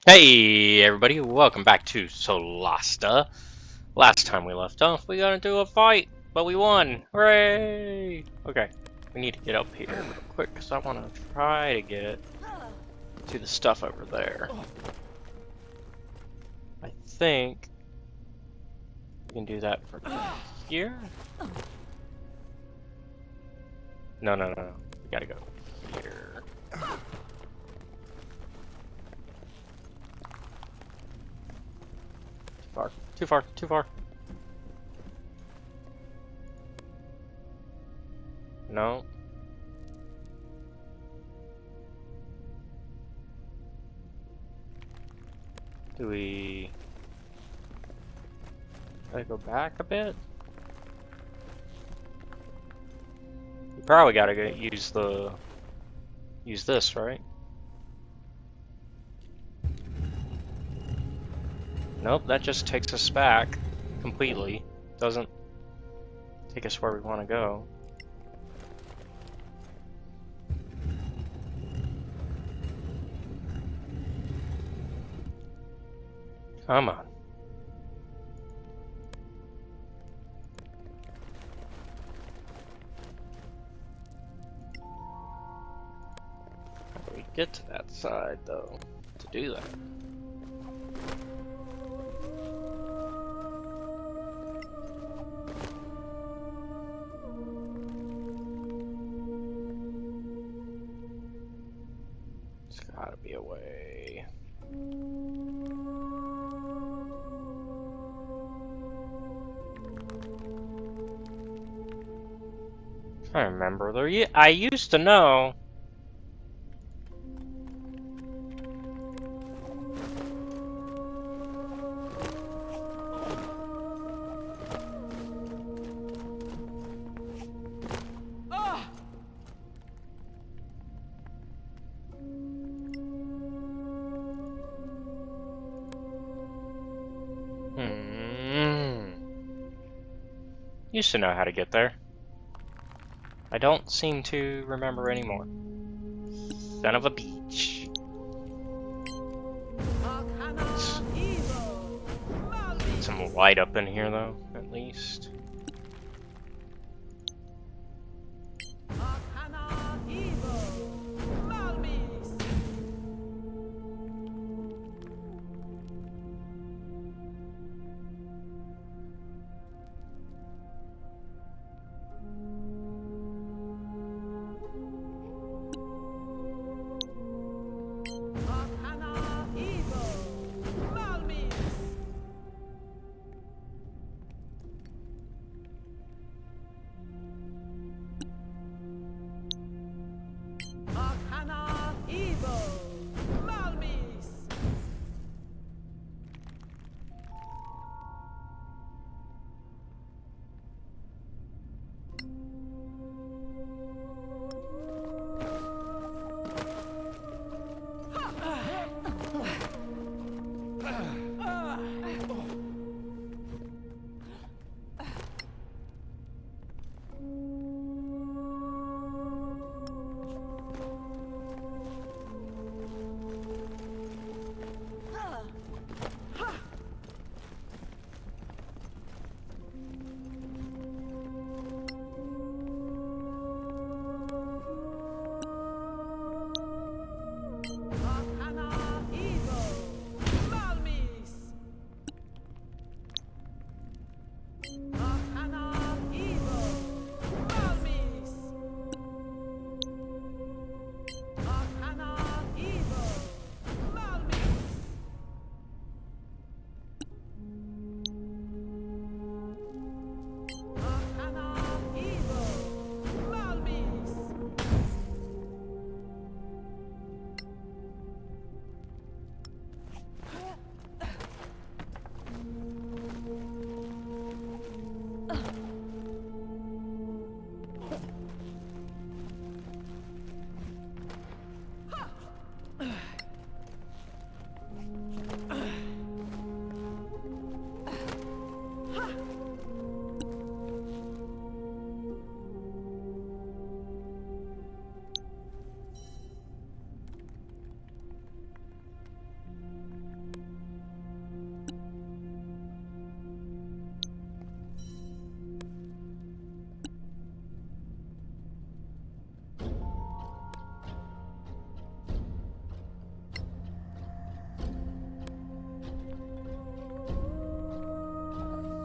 Hey everybody, welcome back to Solasta. Last time we left off, we got into a fight, but we won! Hooray! Okay, we need to get up here real quick, because I want to try to get to the stuff over there. I think we can do that from here? No. We gotta go here. Too far. No. Do we... Gotta go back a bit? We probably gotta use this, right? Nope, that just takes us back completely. Doesn't take us where we want to go. Come on. How do we get to that side, though, to do that? There's gotta be a way. I remember there. I used to know. Used to know how to get there. I don't seem to remember anymore. Son of a beach. Need some light up in here, though, at least.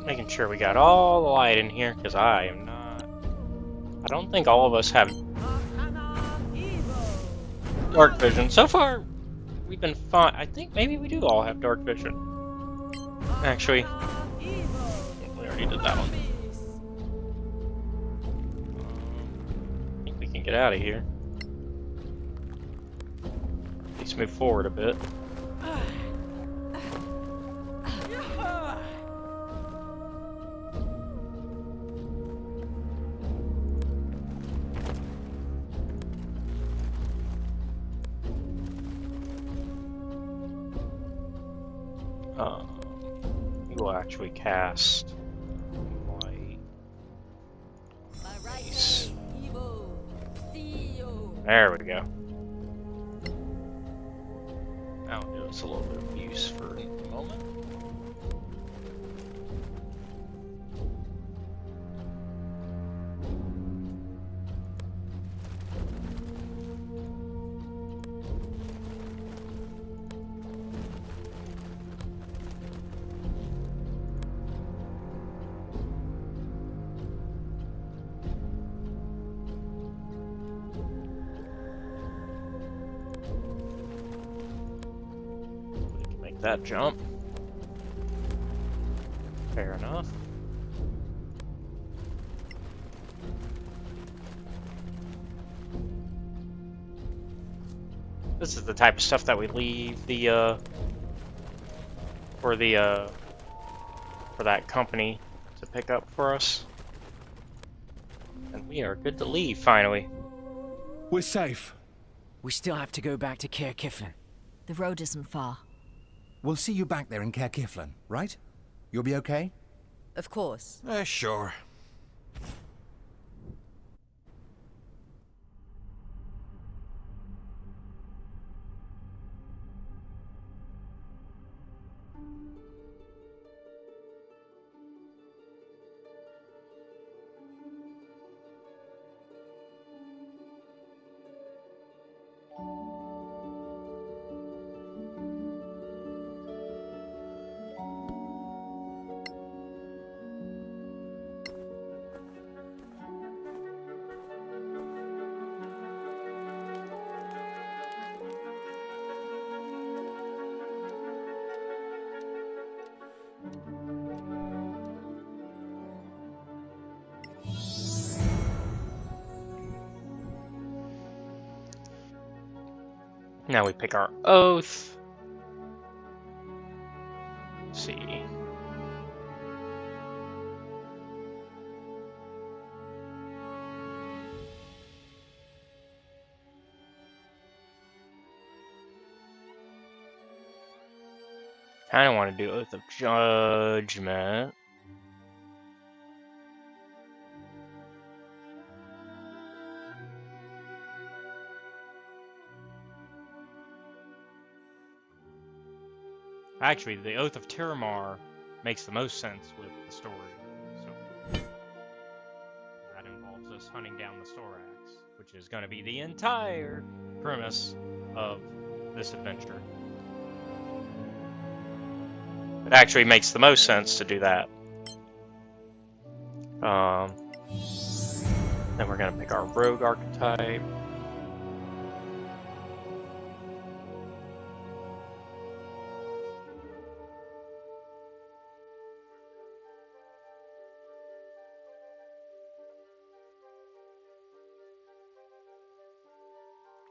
Making sure we got all the light in here, because I am not... I don't think all of us have dark vision. So far, we've been fine. I think maybe we do all have dark vision. Actually, we already did that one. I think we can get out of here. At least move forward a bit. We will actually cast light. Nice. There we go. That'll give us a little bit of use for the moment. That jump. Fair enough. This is the type of stuff that we leave the for that company to pick up for us. And we are good to leave finally. We're safe. We still have to go back to Caer Cyflen. The road isn't far. We'll see you back there in Caer Cyflen, right? You'll be okay? Of course. Sure. Now we pick our oath. Let's see. Kind of want to do Oath of Judgment. Actually, the Oath of Tiramar makes the most sense with the story. So that involves us hunting down the Soraks, which is going to be the entire premise of this adventure. It actually makes the most sense to do that. Then we're going to pick our rogue archetype.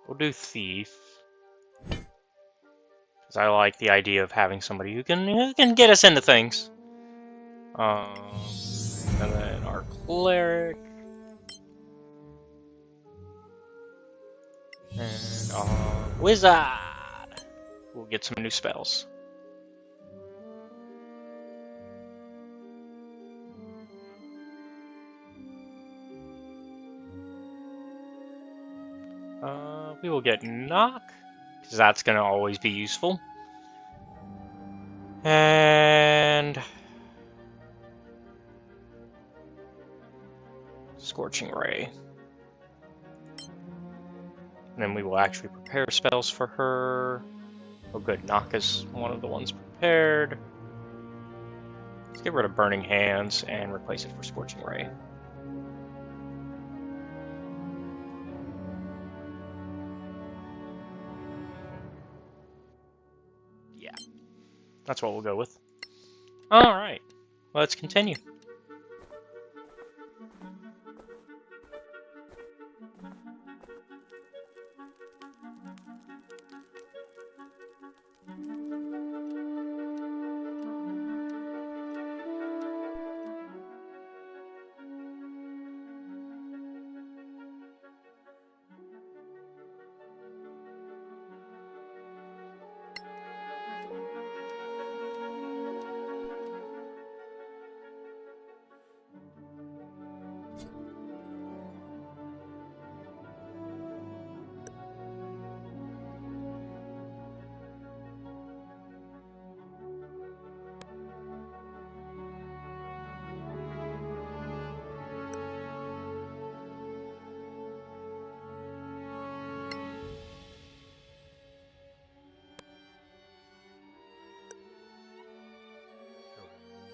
We'll do Thief, because I like the idea of having somebody who can get us into things. And then our Cleric. And our Wizard. We'll get some new spells. We will get Knock, because that's going to always be useful. And Scorching Ray. And then we will actually prepare spells for her. Oh good, Knock is one of the ones prepared. Let's get rid of Burning Hands and replace it for Scorching Ray. Yeah, that's what we'll go with. Alright, let's continue.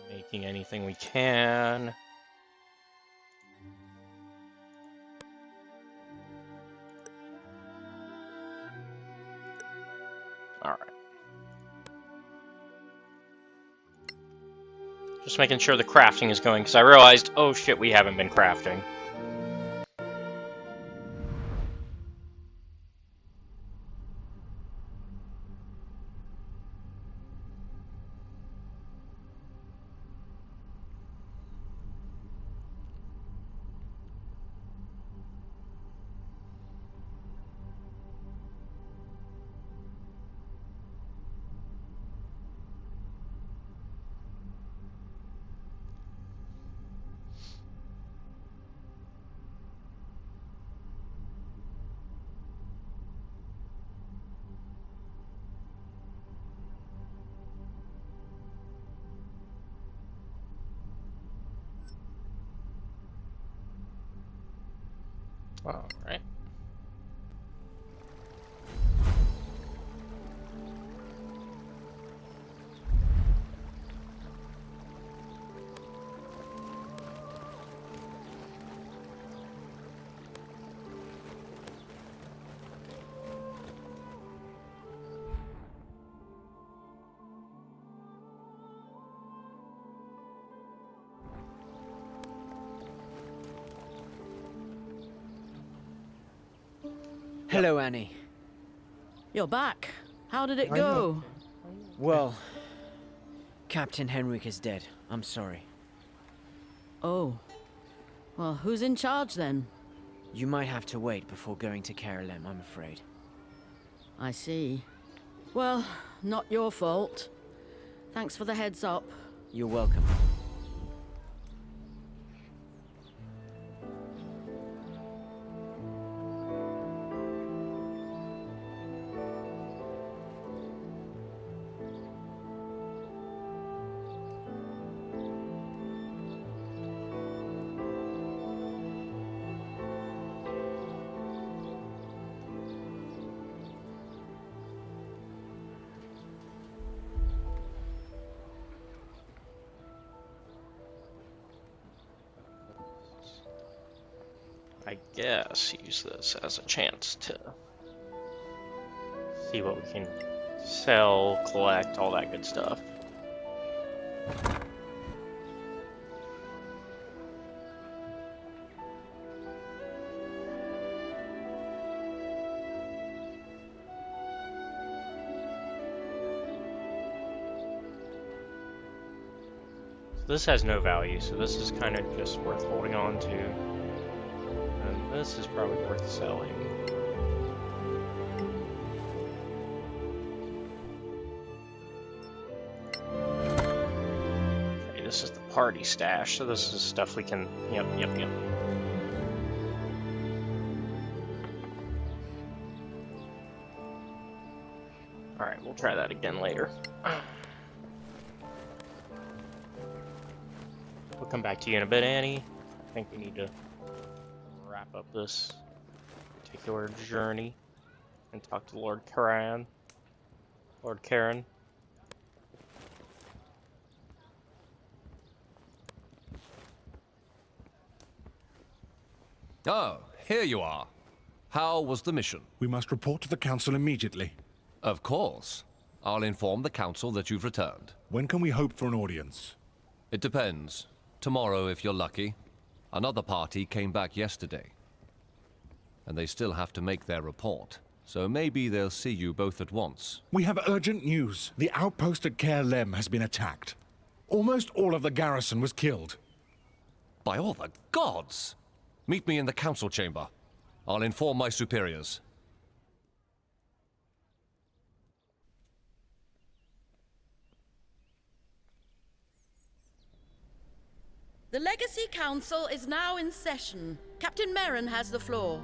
Making anything we can. Alright. Just making sure the crafting is going, because I realized, oh shit, we haven't been crafting. Alright. Hello, Annie. You're back. How did it I go? Well, Captain Henrik is dead. I'm sorry. Oh. Well, who's in charge then? You might have to wait before going to Caer Cyflen, I'm afraid. I see. Well, not your fault. Thanks for the heads up. You're welcome. I guess use this as a chance to see what we can sell, collect, all that good stuff. This has no value, so this is kind of just worth holding on to. And this is probably worth selling. Okay, this is the party stash, so this is stuff we can... Yep. Alright, we'll try that again later. We'll come back to you in a bit, Annie. I think we need to wrap up this particular journey and talk to Lord Karen. Lord Karen. Oh, here you are. How was the mission? We must report to the council immediately. Of course. I'll inform the council that you've returned. When can we hope for an audience? It depends. Tomorrow, if you're lucky. Another party came back yesterday. And they still have to make their report. So maybe they'll see you both at once. We have urgent news. The outpost at Caer Cyflen has been attacked. Almost all of the garrison was killed. By all the gods! Meet me in the council chamber. I'll inform my superiors. The Legacy Council is now in session. Captain Merrin has the floor.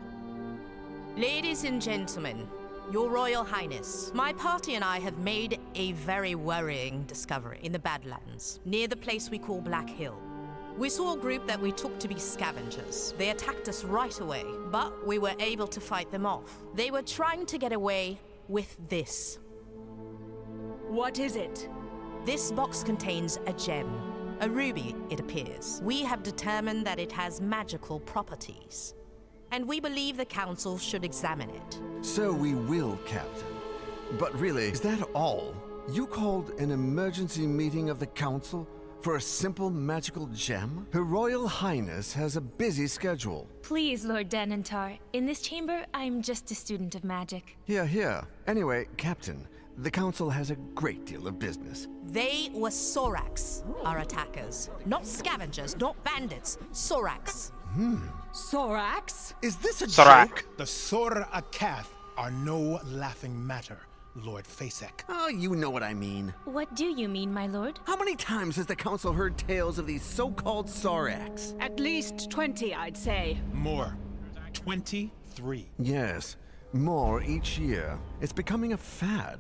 Ladies and gentlemen, Your Royal Highness, my party and I have made a very worrying discovery in the Badlands, near the place we call Black Hill. We saw a group that we took to be scavengers. They attacked us right away, but we were able to fight them off. They were trying to get away with this. What is it? This box contains a gem. A ruby, it appears. We have determined that it has magical properties. And we believe the council should examine it. So we will, Captain. But really, is that all? You called an emergency meeting of the council for a simple magical gem? Her Royal Highness has a busy schedule. Please, Lord Denantar. In this chamber, I'm just a student of magic. Here. Anyway, Captain, the council has a great deal of business. They were Soraks, our attackers. Not scavengers, not bandits. Soraks. Soraks? Is this a Sorak. joke? The Sorakath are no laughing matter, Lord Facek. Oh, you know what I mean. What do you mean, my lord? How many times has the council heard tales of these so-called Soraks? At least 20, I'd say. More. 23. Yes, more each year. It's becoming a fad.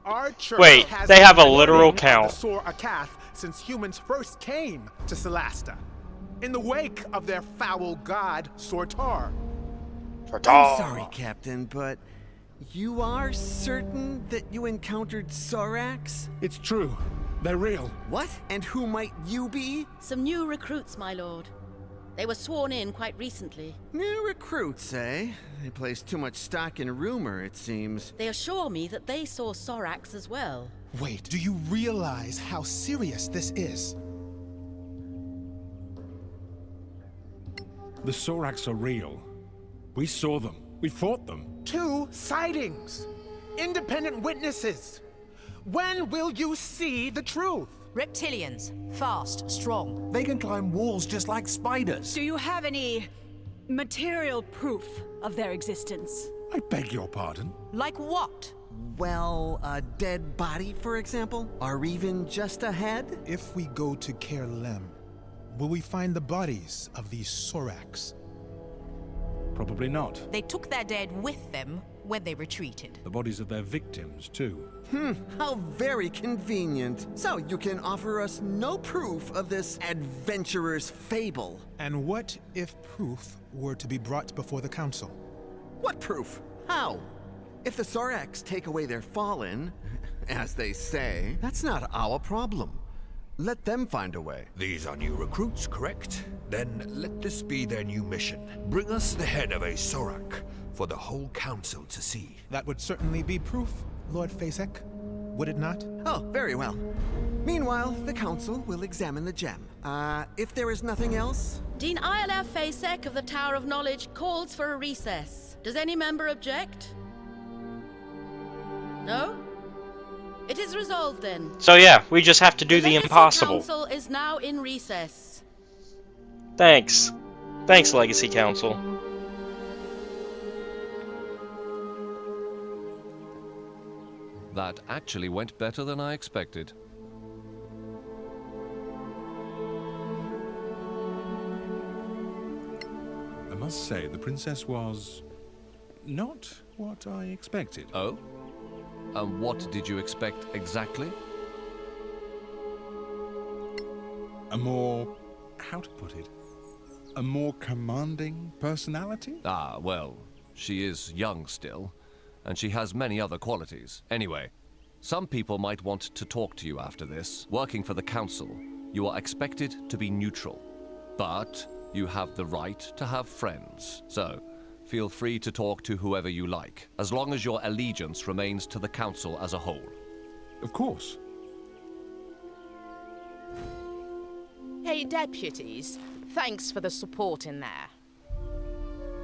Our church Wait, has they have a been literal learning count. of the Sorakath since humans first came to Solasta, in the wake of their foul god, Sortar. I'm sorry, Captain, but you are certain that you encountered Soraks? It's true. They're real. What? And who might you be? Some new recruits, my lord. They were sworn in quite recently. New recruits, eh? They place too much stock in rumor, it seems. They assure me that they saw Soraks as well. Wait, do you realize how serious this is? The Soraks are real. We saw them. We fought them. 2 sightings. Independent witnesses. When will you see the truth? Reptilians. Fast, strong. They can climb walls just like spiders. Do you have any material proof of their existence? I beg your pardon. Like what? Well, a dead body, for example? Or even just a head? If we go to Caer Cyflen, will we find the bodies of these Soraks? Probably not. They took their dead with them when they retreated. The bodies of their victims, too. How very convenient. So you can offer us no proof of this adventurer's fable. And what if proof were to be brought before the council? What proof? How? If the Soraks take away their fallen, as they say, that's not our problem. Let them find a way. These are new recruits, correct? Then let this be their new mission. Bring us the head of a Sorak for the whole council to see. That would certainly be proof, Lord Facek, would it not? Oh, very well. Meanwhile, the council will examine the gem. If there is nothing else... Dean Ayala Facek of the Tower of Knowledge calls for a recess. Does any member object? No? It is resolved then. So yeah, we just have to do the impossible. The Legacy Council is now in recess. Thanks. Thanks, Legacy Council. That actually went better than I expected. I must say, the princess was not what I expected. Oh? And what did you expect exactly? A more... how to put it? A more commanding personality? Ah, well, she is young still, and she has many other qualities. Anyway, some people might want to talk to you after this. Working for the council, you are expected to be neutral. But You have the right to have friends, so feel free to talk to whoever you like, as long as your allegiance remains to the Council as a whole. Of course. Hey, deputies. Thanks for the support in there.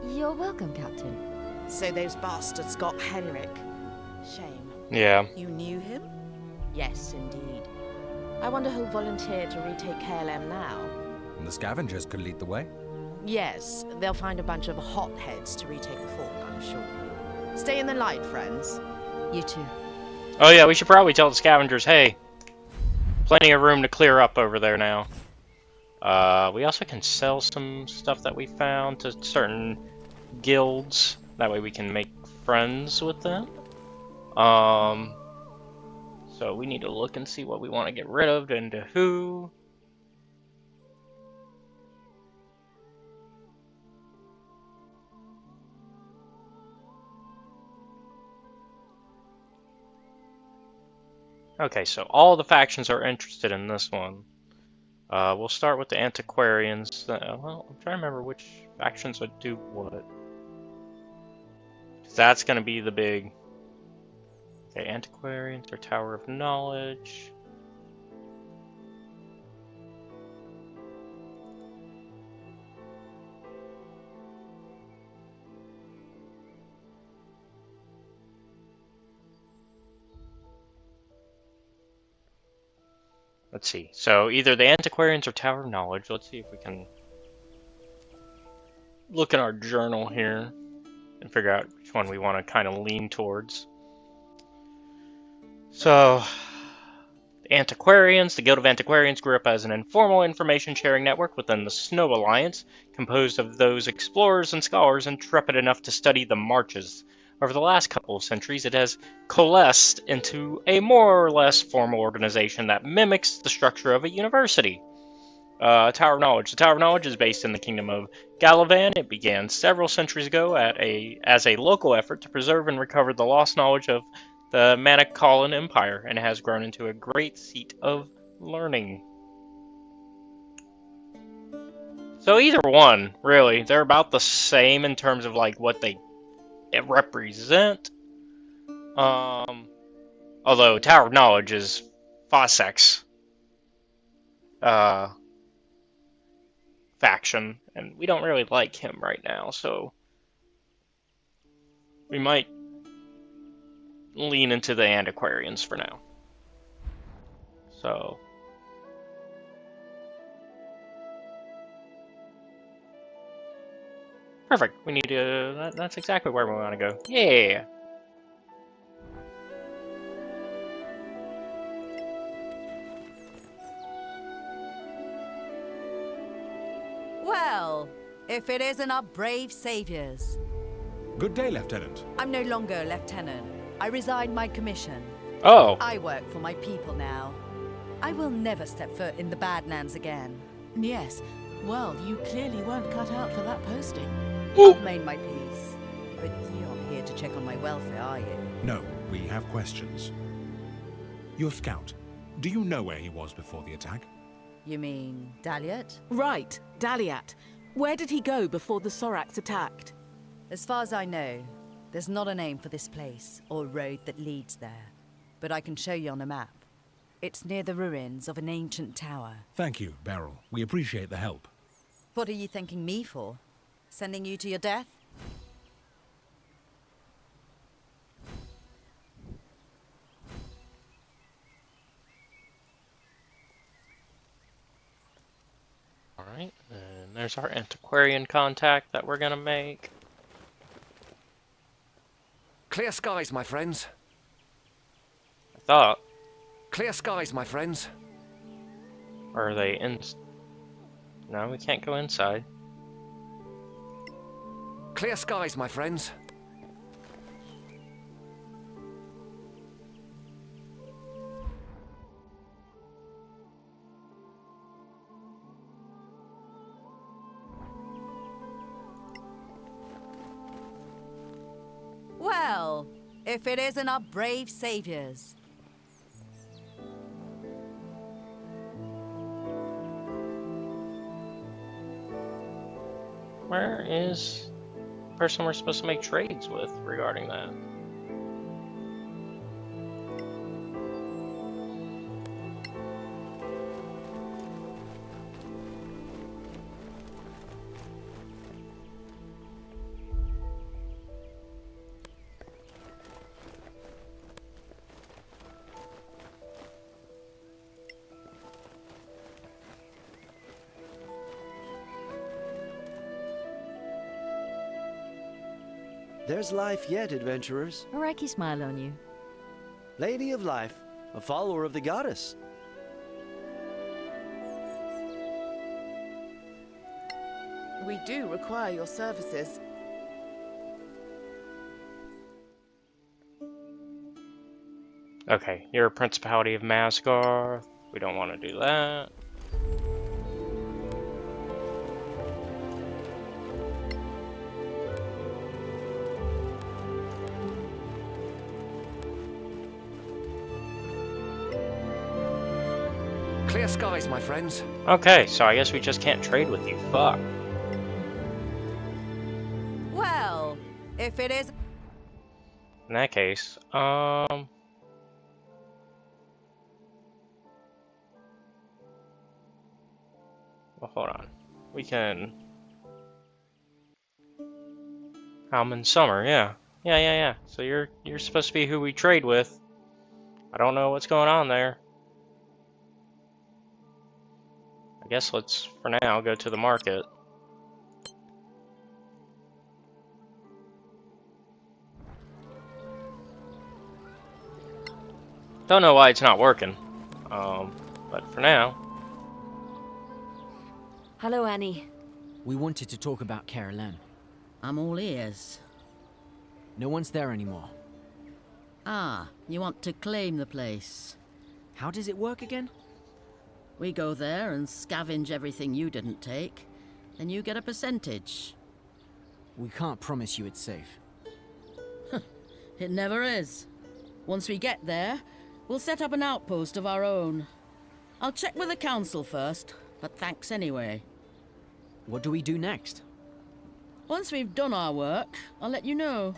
You're welcome, Captain. So those bastards got Henrik. Shame. Yeah. You knew him? Yes, indeed. I wonder who'll volunteer to retake KLM now. And the scavengers could lead the way. Yes, they'll find a bunch of hotheads to retake the fort, I'm sure. Stay in the light, friends. You too. Oh yeah, we should probably tell the scavengers, hey, plenty of room to clear up over there now. We also can sell some stuff that we found to certain guilds. That way we can make friends with them. So we need to look and see what we want to get rid of and to who. Okay, so all the factions are interested in this one. We'll start with the antiquarians. Well, I'm trying to remember which factions would do what. 'Cause that's going to be the big... Okay, antiquarians or Tower of Knowledge. Let's see. So either the antiquarians or Tower of Knowledge. Let's see if we can look in our journal here and figure out which one we want to kind of lean towards. So, the Antiquarians. The Guild of Antiquarians grew up as an informal information sharing network within the Snow Alliance, composed of those explorers and scholars intrepid enough to study the marches. Over the last couple of centuries, it has coalesced into a more or less formal organization that mimics the structure of a university. Tower of Knowledge. The Tower of Knowledge is based in the Kingdom of Galavan. It began several centuries ago as a local effort to preserve and recover the lost knowledge of the Manicalan Empire, and has grown into a great seat of learning. So either one, really. They're about the same in terms of like what they represent. Although Tower of Knowledge is Fossek's faction, and we don't really like him right now, so we might lean into the Antiquarians for now. So perfect. We need to. That's exactly where we want to go. Yeah. Well, if it isn't our brave saviors. Good day, Lieutenant. I'm no longer a lieutenant. I resigned my commission. Oh. I work for my people now. I will never step foot in the Badlands again. Yes. Well, you clearly weren't cut out for that posting. I've made my peace. But you're not here to check on my welfare, are you? No, we have questions. Your scout, do you know where he was before the attack? You mean Daliat? Right, Daliat. Where did he go before the Soraks attacked? As far as I know, there's not a name for this place or road that leads there. But I can show you on a map. It's near the ruins of an ancient tower. Thank you, Beryl. We appreciate the help. What are you thanking me for? Sending you to your death? Alright, and there's our antiquarian contact that we're gonna make. Clear skies, my friends. I thought. Clear skies, my friends. Or are they in? No, we can't go inside. Clear skies, my friends. Well, if it isn't our brave saviors. Where is the person we're supposed to make trades with regarding that? There's life yet, adventurers. A Reiki smile on you. Lady of Life, a follower of the goddess. We do require your services. Okay, you're a Principality of Masgarth. We don't want to do that. Clear skies, my friends. Okay, so I guess we just can't trade with you. Fuck. Well, if it is... In that case, well, hold on. We can... Almond Summer, yeah. Yeah. So you're supposed to be who we trade with. I don't know what's going on there. I guess let's, for now, go to the market. Don't know why it's not working. But for now. Hello, Annie. We wanted to talk about Caer Cyflen. I'm all ears. No one's there anymore. Ah, you want to claim the place. How does it work again? We go there and scavenge everything you didn't take, then you get a percentage. We can't promise you it's safe. It never is. Once we get there, we'll set up an outpost of our own. I'll check with the council first, but thanks anyway. What do we do next? Once we've done our work, I'll let you know.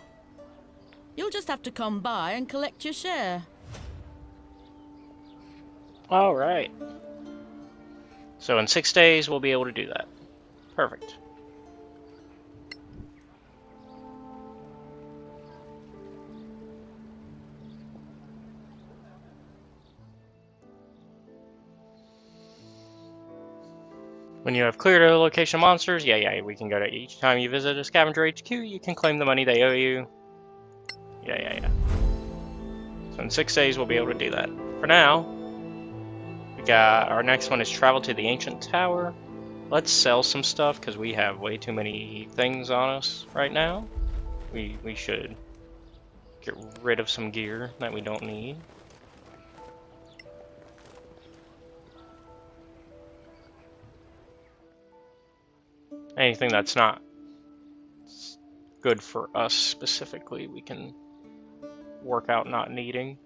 You'll just have to come by and collect your share. All right. So in 6 days, we'll be able to do that. Perfect. When you have cleared a location of monsters, yeah, we can go to each time you visit a scavenger HQ, you can claim the money they owe you. Yeah. So in 6 days, we'll be able to do that. For now, we got our next one is travel to the ancient tower. Let's sell some stuff because we have way too many things on us right now. We should get rid of some gear that we don't need. Anything that's not good for us specifically, we can work out not needing.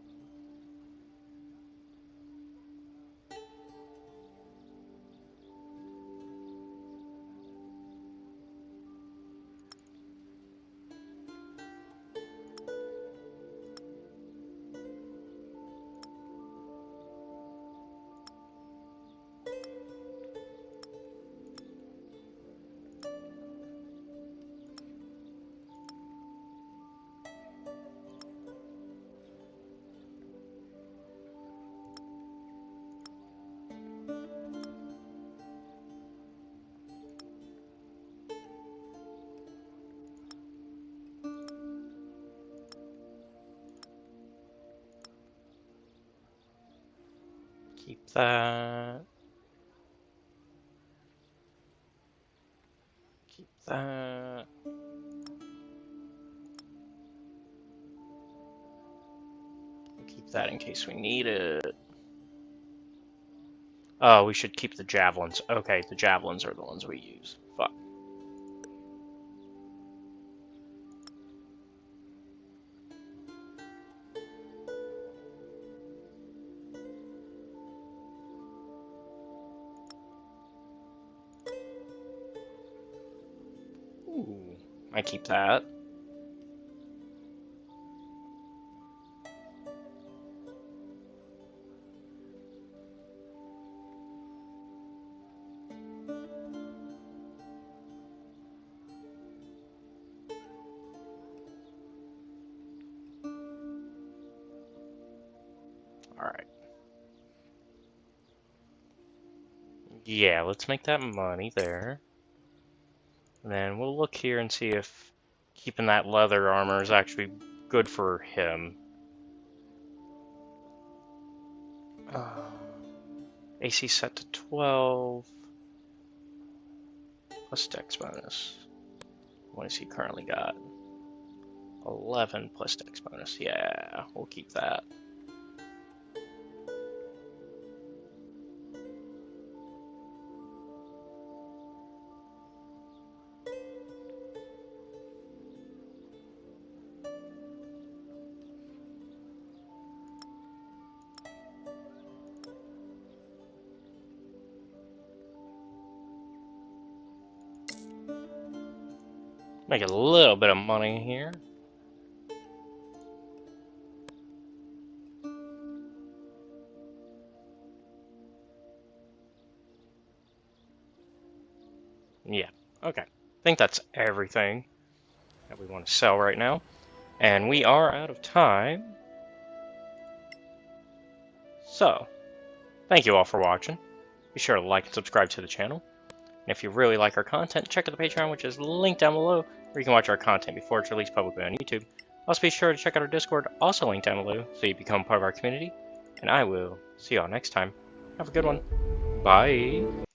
Keep that. Keep that. Keep that in case we need it. Oh, we should keep the javelins. Okay, the javelins are the ones we use. Fuck. Ooh, I keep that. Alright. Yeah, let's make that money there. And then we'll look here and see if keeping that leather armor is actually good for him. AC set to 12. Plus dex bonus. What has he currently got? 11 plus dex bonus. Yeah, we'll keep that. Make a little bit of money here. Yeah, okay. I think that's everything that we want to sell right now. And we are out of time. So, thank you all for watching. Be sure to like and subscribe to the channel. And if you really like our content, check out the Patreon, which is linked down below, where you can watch our content before it's released publicly on YouTube. Also be sure to check out our Discord, also linked down below, so you become part of our community. And I will see y'all next time. Have a good one. Bye.